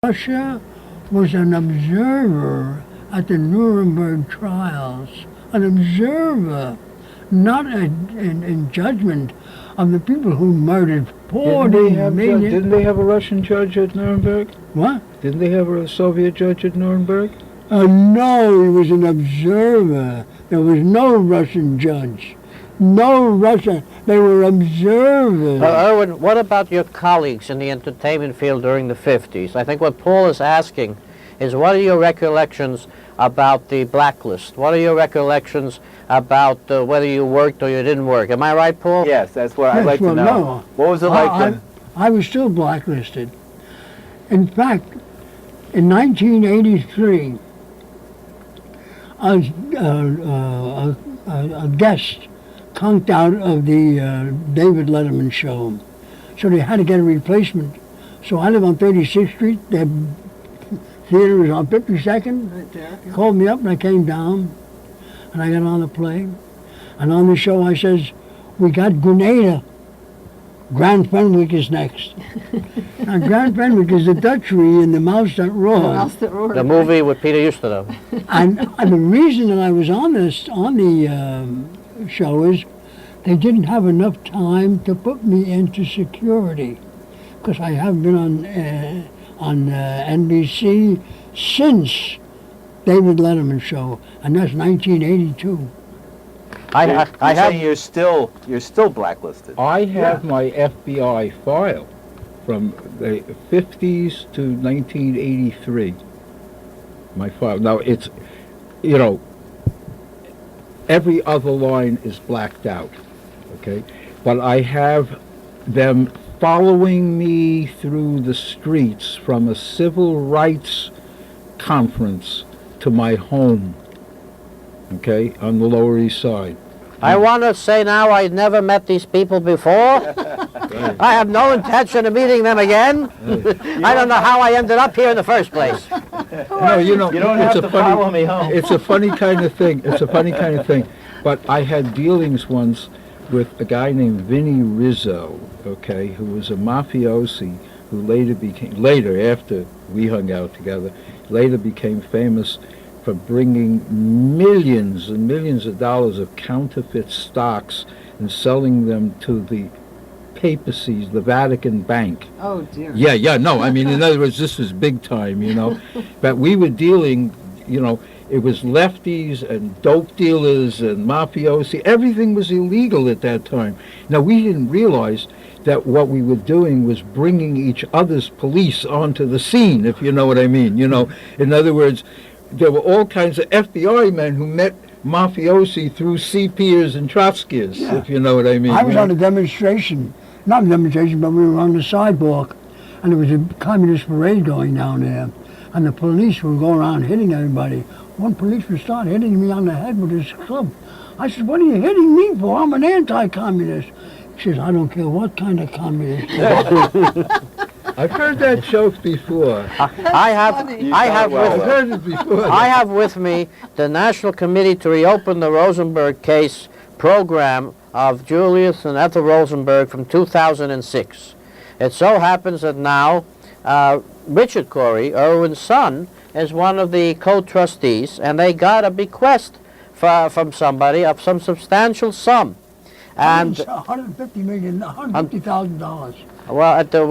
Russia was an observer at the Nuremberg trials, an observer, not in judgment of the people who murdered 40 million. Didn't they have a Russian judge at Nuremberg? What? Didn't they have a Soviet judge at Nuremberg? No, he was an observer. There was no Russian judge. No Russian. They were observers. Irwin, what about your colleagues in the entertainment field during the 50s? I think what Paul is asking is, what are your recollections about the blacklist? What are your recollections about whether you worked or you didn't work? Am I right, Paul? Yes, that's what I'd like to know. No. What was it like then? I was still blacklisted. In fact, in 1983, a guest conked out of the David Letterman show. So they had to get a replacement. So I live on 36th Street. The theater was on 52nd. Right there. He called me up and I came down and I got on the plane. And on the show I says, we got Grenada. Grand Fenwick is next. Now Grand Fenwick is the Dutchery in The Mouse That Roared. The movie with Peter Ustinov. And the reason that I was on the show is they didn't have enough time to put me into security, because I have been on NBC since David Letterman show, and that's 1982. You're still blacklisted. I have my FBI file from the 50s to 1983. My file. Now it's, every other line is blacked out, okay? But I have them following me through the streets from a civil rights conference to my home, okay, on the Lower East Side. I want to say now, I never met these people before. I have no intention of meeting them again. I don't know how I ended up here in the first place. No, you don't have to follow me home. It's a funny kind of thing. It's a funny kind of thing. But I had dealings once with a guy named Vinnie Rizzo, okay, who was a mafiosi who after we hung out together, later became famous for bringing millions and millions of dollars of counterfeit stocks and selling them to the papacies, the Vatican Bank. Oh, dear. Yeah, no, I mean, in other words, this was big time, But we were dealing, it was lefties and dope dealers and mafiosi. Everything was illegal at that time. Now, we didn't realize that what we were doing was bringing each other's police onto the scene, if you know what I mean. In other words, there were all kinds of FBI men who met mafiosi through CPers and Trotskyists, if you know what I mean. I was on a demonstration, not a demonstration, but we were on the sidewalk, and there was a communist parade going down there, and the police were going around hitting everybody. One policeman started hitting me on the head with his club. I said, "What are you hitting me for? I'm an anti-communist." He says, "I don't care what kind of communist." I've heard that joke before. I have with me the National Committee to Reopen the Rosenberg Case program of Julius and Ethel Rosenberg from 2006. It so happens that now Richard Corey, Irwin's son, is one of the co-trustees, and they got a bequest from somebody of some substantial sum. And $150,000. Well, can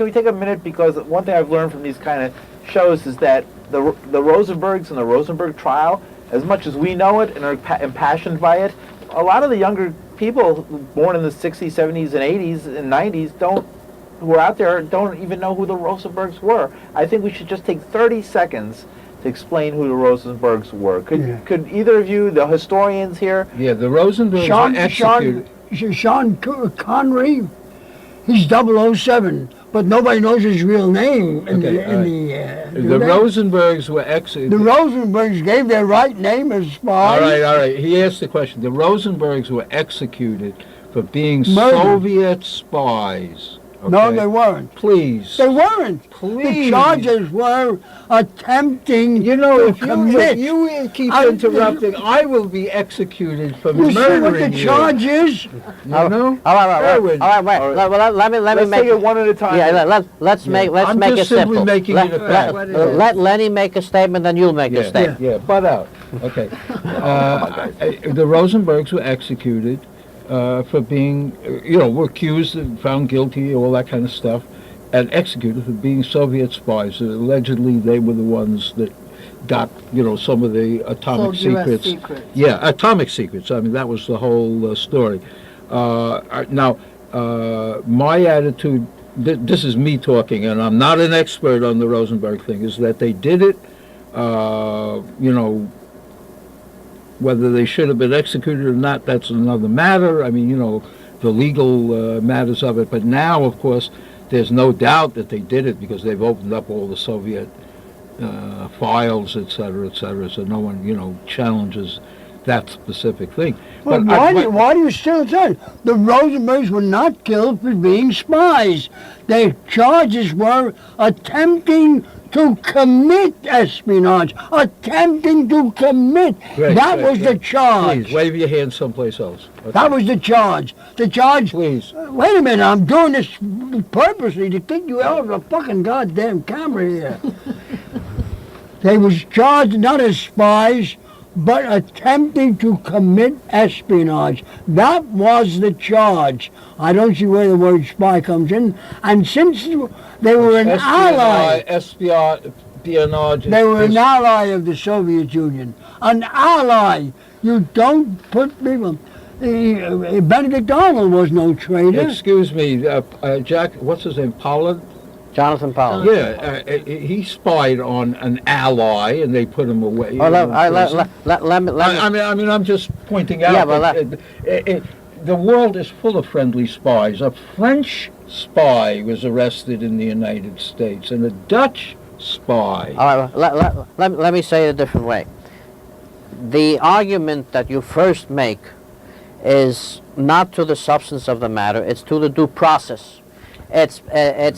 we take a minute, because one thing I've learned from these kind of shows is that the Rosenbergs and the Rosenberg trial, as much as we know it and are impassioned by it, a lot of the younger people born in the 60s, 70s, and 80s and 90s who are out there don't even know who the Rosenbergs were. I think we should just take 30 seconds to explain who the Rosenbergs were. Could either of you, the historians here? Yeah, the Rosenbergs were executed. Sean Connery, he's 007, but nobody knows his real name. The Rosenbergs were executed. The Rosenbergs gave their right name as spies. All right. He asked the question. The Rosenbergs were executed for being Soviet spies. No, okay? they weren't. Please. They weren't. Please. The charges were attempting You know, to if commit. you keep I- interrupting, I will be executed for You see what the murdering you. charge is? You know? All right, Irwin. wait. Let me Let's make take it one at a time. Yeah, let's make I'm it just simply simple. making let, it a fact. let Lenny make a statement, then you'll make a statement. Yeah, butt out. Okay. The Rosenbergs were executed for being, were accused and found guilty, all that kind of stuff, and executed for being Soviet spies. Allegedly, they were the ones that got, some of the atomic Sold US secrets. secrets. Yeah, atomic secrets. I mean, that was the whole story. Now, my attitude, this is me talking, and I'm not an expert on the Rosenberg thing, is that they did it, whether they should have been executed or not, that's another matter. I mean, the legal matters of it. But now, of course, there's no doubt that they did it because they've opened up all the Soviet files, et cetera, so no one, challenges that specific thing. But why do you still say the Rosenbergs were not killed for being spies? Their charges were attempting to commit espionage. Attempting to commit. That was the charge. Please, wave your hand someplace else. Okay. That was the charge. The charge. Please. Wait a minute, I'm doing this purposely to take you out of the fucking goddamn camera here. They was charged not as spies, but attempting to commit espionage. That was the charge. I don't see where the word spy comes in. And since they were an ally, Espionage. they were an ally of the Soviet Union. An ally. You don't put people. Benedict Arnold was no traitor. Excuse me, Jack, what's his name, Pollard? Jonathan Powell. Yeah, he spied on an ally, and they put him away. Oh, in prison. let me. I mean, I'm just pointing out Yeah, but that the world is full of friendly spies. A French spy was arrested in the United States, and a Dutch spy. All right, let me say it a different way. The argument that you first make is not to the substance of the matter, it's to the due process. It's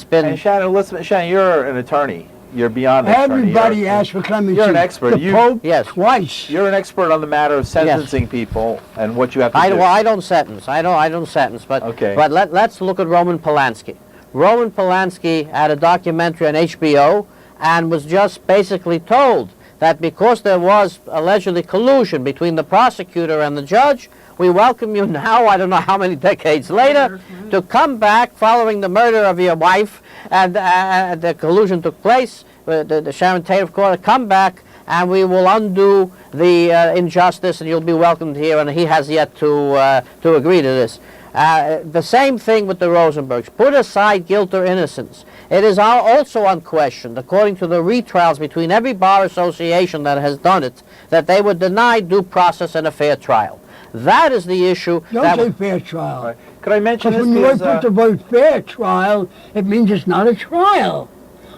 been... And Shannon, listen, Shannon, you're an attorney. You're beyond an attorney. Everybody asked for clemency. You're an expert. The Pope Yes. twice. You're an expert on the matter of sentencing people and what you have to do. Well, I don't sentence. I don't sentence. But Okay. But let's look at Roman Polanski. Roman Polanski had a documentary on HBO and was just basically told that because there was allegedly collusion between the prosecutor and the judge, we welcome you now, I don't know how many decades later, to come back following the murder of your wife, and the collusion took place, the Sharon Tate, of course, come back, and we will undo the injustice, and you'll be welcomed here, and he has yet to agree to this. The same thing with the Rosenbergs. Put aside guilt or innocence. It is also unquestioned, according to the retrials between every bar association that has done it, that they were denied due process and a fair trial. That is the issue. Don't say fair trial. Right. Could I mention Because this? when you Because, put the word fair trial, it means it's not a trial.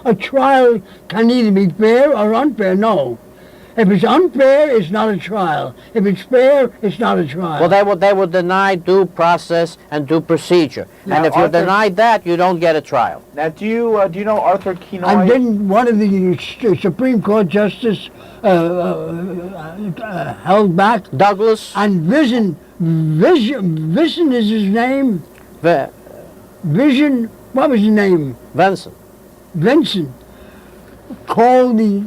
A trial can either be fair or unfair. No. If it's unfair, it's not a trial. If it's fair, it's not a trial. Well, they were denied due process and due procedure. Now, And if you're Arthur- denied that, you don't get a trial. now, do you know Arthur Kenoy? And didn't one of the Supreme Court justice held back? Douglas, And Vision is his name? Vision, what was his name? Vincent. Vincent called the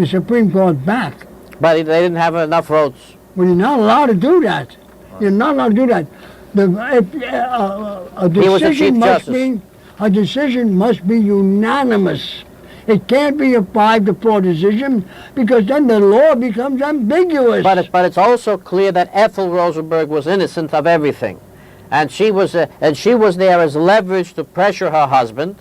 Supreme Court back. But they didn't have enough votes. Well, you're not allowed to do that. You're not allowed to do that. A He was the Chief decision must be unanimous. It can't be a 5-4 decision because then the law becomes ambiguous. But it's also clear that Ethel Rosenberg was innocent of everything, and she was there as leverage to pressure her husband,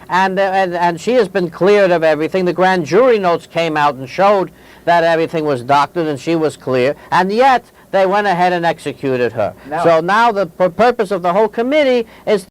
and she has been cleared of everything. The grand jury notes came out and showed that everything was doctored and she was clear, and yet they went ahead and executed her. So now the purpose of the whole committee is